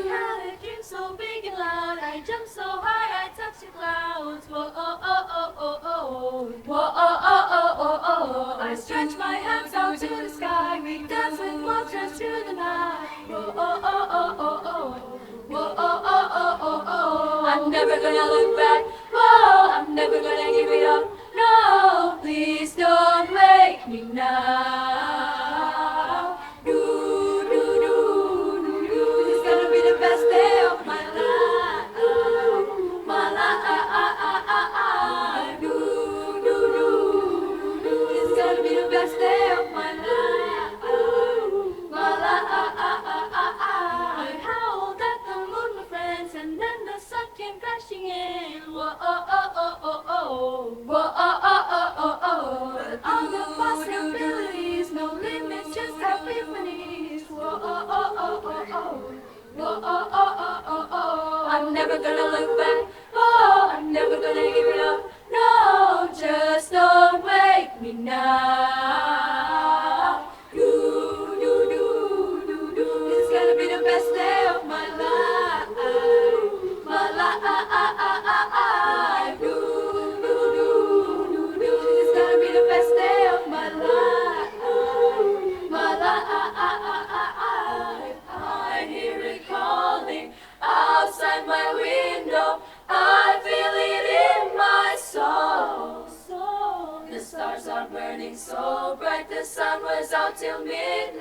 had a dream so big and loud, I jumped so high, I touched the clouds. Whoa, oh, oh, oh, oh, oh. Whoa, oh, oh, oh, oh, oh. I stretched my hands out to the sky, we danced with monsters through the night. Whoa, oh, oh, oh, oh, oh. Whoa, oh, oh, oh, oh, oh. I'm never gonna look back. Whoa, I'm never gonna give it up. No, please don't wake me now. Do, do, do, do, do. It's gonna be the best day of my life. My life. Do, do, do, do. It's gonna be the best day of my life. My life. I howled at the moon, my friends, and then the sun came crashing in. Whoa, oh, oh, oh, oh, oh. Whoa, oh, oh, oh, oh, oh. All the possibilities, no limits, just epiphanies. Whoa, oh, oh, oh, oh, oh. Whoa, oh, oh, oh, oh, oh. I'm never gonna look back. Oh, I'm never gonna give it up. No, just don't wake me now. Do, do, do, do, do. It's gonna be the best day of my life. My life. Do, do, do, do, do. It's gonna be the best day of my life. My life. I hear it calling outside my window. I feel it in my soul. The stars are burning so bright, the sun was out till midnight.